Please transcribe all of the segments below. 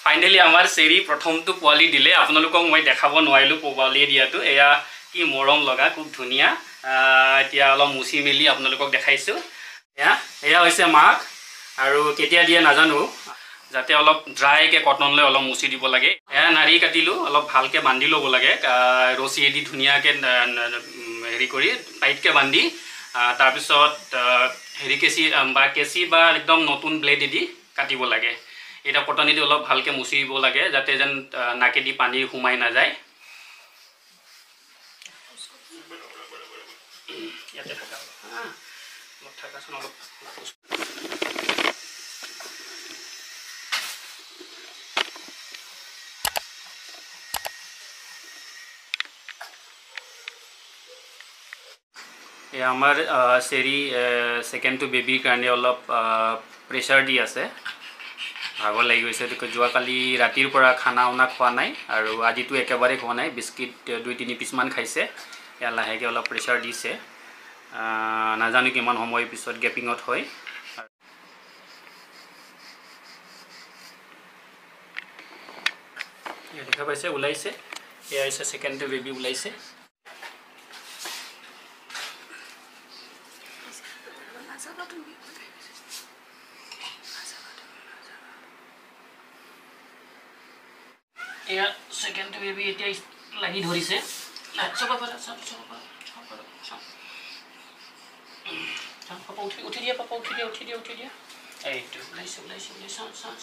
Finally আমাৰ চেৰি প্ৰথমটো পোৱালি দিলে আপোনালোকক মই দেখাব নোৱাৰিলোঁ পোৱালি দিয়াটো এয়া কি মৰম লগা খুব ধুনীয়া এতিয়া অলপ মুচি মেলি আপোনালোকক দেখাইছোঁ এয়া হৈছে মাক আৰু কেতিয়া দিয়ে নাজানো যাতে অলপ ড্ৰাইকৈ কটন লৈ অলপ মুচি দিব লাগে এয়া নাৰী কাটিলোঁ অলপ ভালকৈ বান্ধি ল'ব লাগে ৰছীয়েদি ধুনীয়াকৈ হেৰি কৰি টাইটকৈ বান্ধি তাৰপিছত কেঁচি বা একদম নতুন ব্লেডেদি কাটিব লাগে এটা কটনেদি অলপ ভালকৈ মুচিব লাগে যাতে যেন নাকেদি পানী সোমাই নাযায় ইয়াতে থাকা অলপ থাকাচোন অলপ আমাৰ চেৰি ছেকেণ্ডটো বেবীৰ কাৰণে অলপ প্ৰেছাৰ দি আছে ভাগৰ লাগি গৈছে যোৱাকালি ৰাতিৰ পৰা খানা উনা খোৱা নাই আৰু আজিতো একেবাৰে খোৱা নাই বিস্কিট 2-3 পিচমান খাইছে এয়া লাহেকৈ অলপ প্ৰেছাৰ দিছে নাজানো কিমান সময় পিছত গেপিঙত হয় দেখা পাইছে ওলাইছে এয়া হৈছে ছেকেণ্ডটো বেবী ওলাইছে এয়া ছেকেণ্ডটো বেবী এতিয়া লাগি ধৰিছে উঠি দিয়া পাপা উঠি দিয়া এইটো ওলাইছে চাব চাওঁ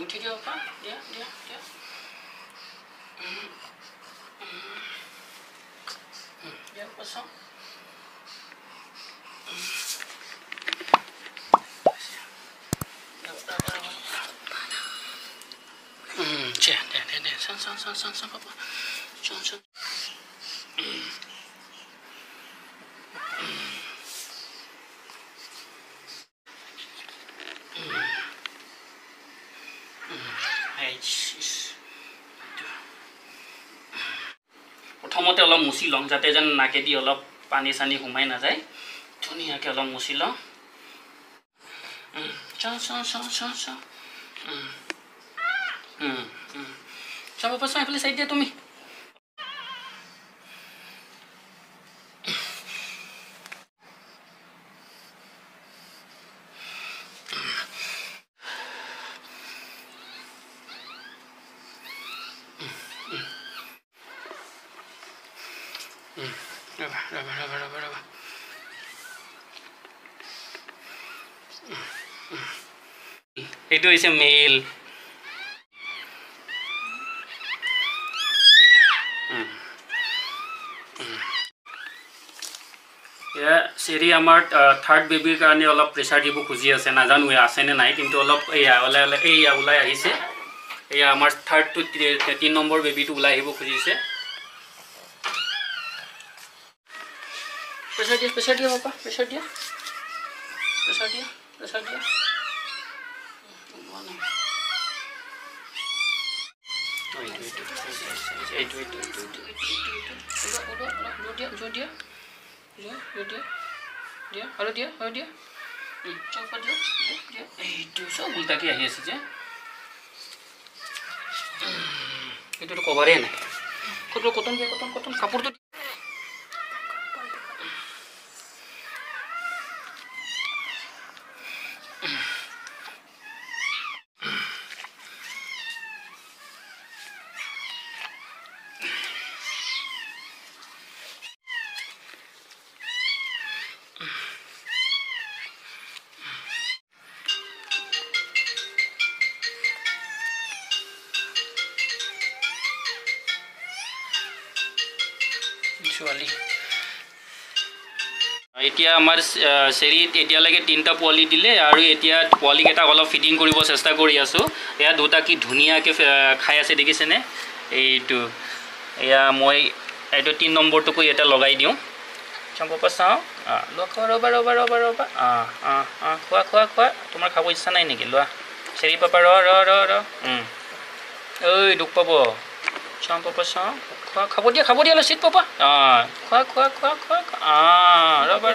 উঠি দিয়া পাপা দিয়া চাওঁ San papa. Son. প্ৰথমতে অলপ মুচি লওঁ যাতে যেন নাকেদি অলপ পানী চানি সোমাই নাযায় ধুনীয়াকৈ অলপ মুচি লওঁ চাব পাছা এইফালে চাইড দিয়া তুমি Raba. Itu is a male. চেৰি আমাৰ থাৰ্ড বেবীৰ কাৰণে অলপ প্ৰেছাৰ দিব খুজি আছে নাজানো আছেনে নাই কিন্তু অলপ ওলাই আহিছে এয়া আমাৰ থাৰ্ডটো 3 নম্বৰ বেবীটো ওলাই আহিব খুজিছে প্ৰেছাৰ দিয়া বাবা প্ৰেছাৰ দিয়া dia halo dia coba dia itu so bulta ki ahi ase je itu to cover ena cotton kapur to এতিয়া আমাৰ চেৰিত এতিয়ালৈকে 3টা পোৱালি দিলে আৰু এতিয়া পোৱালিকেইটা অলপ ফিটিং কৰিব চেষ্টা কৰি আছোঁ এয়া দুটা কি ধুনীয়াকৈ খাই আছে দেখিছেনে এইটো এয়া মই এইটো 3 নম্বৰটোকো এটা লগাই দিওঁ চাব চাওঁ ৰ'বা খোৱা তোমাৰ খাব ইচ্ছা নাই নেকি লোৱা চেৰি পাপা ৰ ঐ দুখ পাব চাওঁ পাপা চাওঁ খোৱা খাব দিয়া লচিত পাপা খোৱা ৰ'বা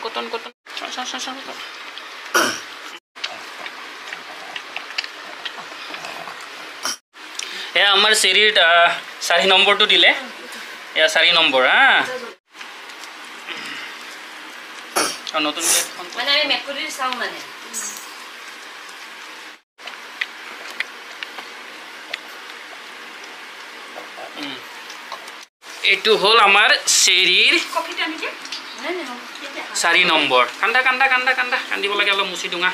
কটন এয়া আমাৰ চেৰিৰ 4 নম্বৰটো দিলে এয়া 4 নম্বৰ হা নতুন মানে আমি মেকুৰীৰ চাওঁ মানে এইটো হ'ল আমাৰ চেৰিৰ 4 নম্বৰ কান্দা কান্দিব লাগে অলপ মুচি দুঙা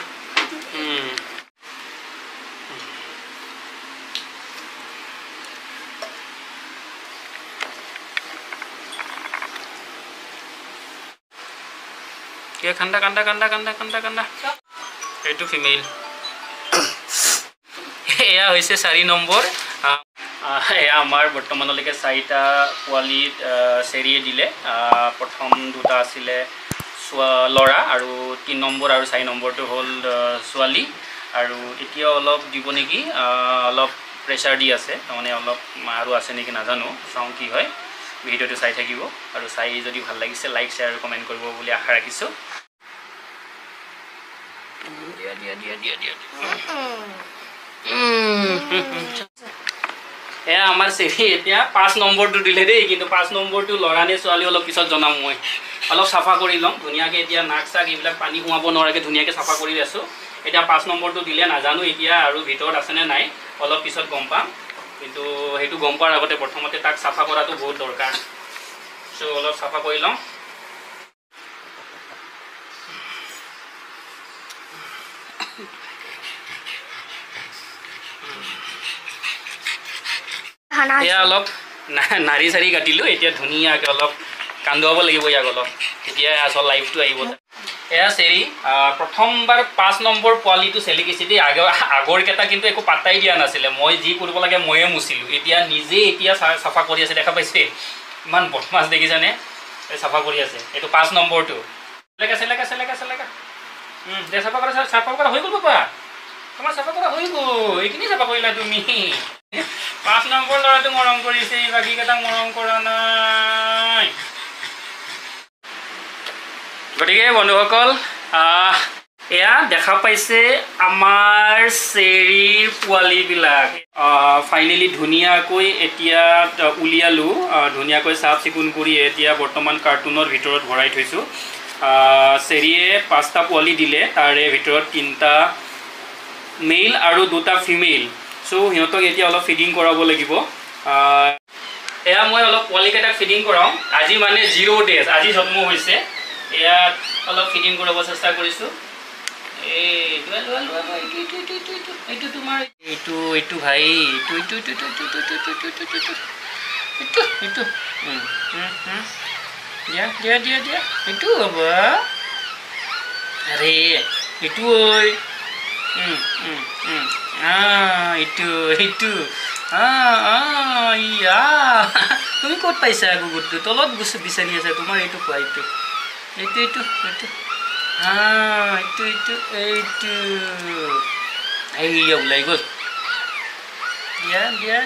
কান্দা এইটো ফিমেল এয়া হৈছে 4 নম্বৰ এয়া আমাৰ বৰ্তমানলৈকে 4টা পোৱালিত চেৰিয়ে দিলে প্ৰথম দুটা আছিলে ল'ৰা আৰু 3 নম্বৰ আৰু 4 নম্বৰটো হ'ল ছোৱালী আৰু এতিয়া অলপ দিব নেকি অলপ প্ৰেছাৰ দি আছে তাৰমানে অলপ আৰু আছে নেকি নাজানো চাওঁ কি হয় ভিডিঅ'টো চাই থাকিব আৰু চাই যদি ভাল লাগিছে লাইক শ্বেয়াৰ আৰু কমেণ্ট কৰিব বুলি আশা ৰাখিছোঁ এয়া আমাৰ চেৰি এতিয়া 5 নম্বৰটো দিলে দেই কিন্তু 5 নম্বৰটো ল'ৰা নে ছোৱালী অলপ পিছত জনাম মই অলপ চাফা কৰি ল'ম ধুনীয়াকৈ এতিয়া নাক চাক এইবিলাক পানী সোমাব নোৱাৰাকৈ ধুনীয়াকৈ চাফা কৰি আছোঁ এতিয়া 5 নম্বৰটো দিলে নাজানো এতিয়া আৰু ভিতৰত আছেনে নাই অলপ পিছত গম পাম কিন্তু সেইটো গম পোৱাৰ আগতে প্ৰথমতে তাক চাফা কৰাটো বহুত দৰকাৰ চ' অলপ চাফা কৰি লওঁ এয়া অলপ নাৰী চাৰি কাটিলোঁ এতিয়া ধুনীয়াকৈ অলপ কান্দুৱাব লাগিব ইয়াক অলপ এতিয়া আচল লাইফটো আহিব এয়া চেৰি প্ৰথমবাৰ 5 নম্বৰ পোৱালিটো চেলিকিছে দেই আগৰকেইটা কিন্তু একো পাত্তাই দিয়া নাছিলে মই যি কৰিব লাগে ময়ে মুচিলোঁ এতিয়া নিজে এতিয়া চাফা কৰি আছে দেখা পাইছে ইমান বদমাছ দেখিছেনে চাফা কৰি আছে এইটো 5 নম্বৰটো চেলেকা দে চাফা কৰা হৈ গ'ল পাপা তোমাৰ চাফা কৰা হৈ গ'ল এইখিনি চাফা কৰিলা তুমি 5 নম্বৰ ল'ৰাটো মৰম কৰিছে বাকীকেইটাক মৰম কৰা নাই গতিকে বন্ধুসকল এয়া দেখা পাইছে আমাৰ চেৰিৰ পোৱালিবিলাক ফাইনেলি ধুনীয়াকৈ এতিয়া উলিয়ালোঁ ধুনীয়াকৈ চাফ চিকুণ কৰি এতিয়া বৰ্তমান কাৰ্টুনৰ ভিতৰত ভৰাই থৈছোঁ চেৰিয়ে 5টা পোৱালি দিলে তাৰে ভিতৰত 3টা মেইল আৰু 2টা ফিমেইল চ' সিহঁতক এতিয়া অলপ ফিডিং কৰাব লাগিব এয়া মই অলপ পোৱালিকেইটাক ফিডিং কৰাওঁ আজি মানে 0 ডেজ আজি জন্ম হৈছে এয়া অলপ ফিডিং কৰাব চেষ্টা কৰিছোঁ এইটো তোমাৰ এইটো ভাই এইটো দিয়া এইটো হ'ব আৰে এইটো ঐ এইটো ইয়া তুমি ক'ত পাইছা গুগুৰটো তলত বিচাৰি আছা তোমাৰ এইটো কোৱা এইটো ওলাই গ'ল দিয়া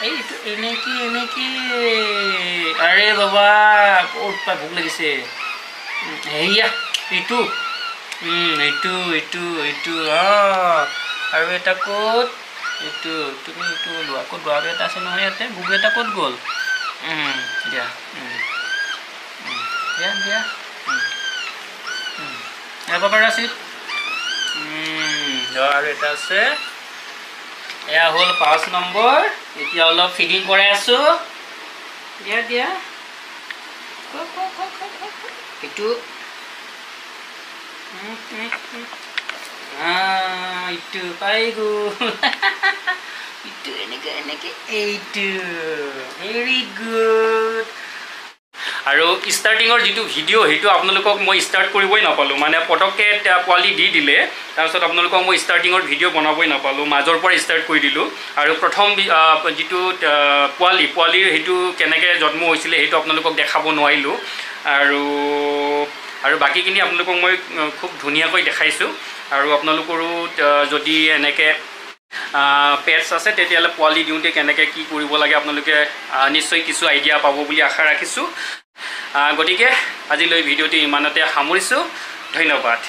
এইটো এনেকি আৰে বাবা ক'ত পা ভোক লাগিছে হেৰিয়া এইটো আৰু এটা ক'ত এইটো তুমি এইটো লোৱা ক'ত লোৱা আৰু এটা আছে নহয় ইয়াতে গুগু এটা ক'ত গ'ল দিয়া পাপা ৰাচিত আৰু এটা আছে এয়া হ'ল 5 নম্বৰ এতিয়া অলপ ফিডিং কৰাই আছোঁ দিয়া এইটো এইটো পাই গ'ল এইটো এনেকে এইটো ভেৰি গুড আৰু ষ্টাৰ্টিঙৰ যিটো ভিডিঅ' সেইটো আপোনালোকক মই ষ্টাৰ্ট কৰিবই নাপালোঁ মানে পটককৈ পোৱালি দি দিলে তাৰপিছত আপোনালোকক মই ষ্টাৰ্টিঙৰ ভিডিঅ' বনাবই নাপালোঁ মাজৰ পৰা ষ্টাৰ্ট কৰি দিলোঁ আৰু প্ৰথম যিটো পোৱালিৰ সেইটো কেনেকৈ জন্ম হৈছিলে সেইটো আপোনালোকক দেখাব নোৱাৰিলোঁ আৰু বাকীখিনি আপোনালোকক মই খুব ধুনীয়াকৈ দেখাইছোঁ আৰু আপোনালোকৰো যদি এনেকৈ পেটছ আছে তেতিয়াহ'লে পোৱালি দিওঁতে কেনেকৈ কি কৰিব লাগে আপোনালোকে নিশ্চয় কিছু আইডিয়া পাব বুলি আশা ৰাখিছোঁ গতিকে আজিলৈ ভিডিঅ'টি ইমানতে সামৰিছোঁ ধন্যবাদ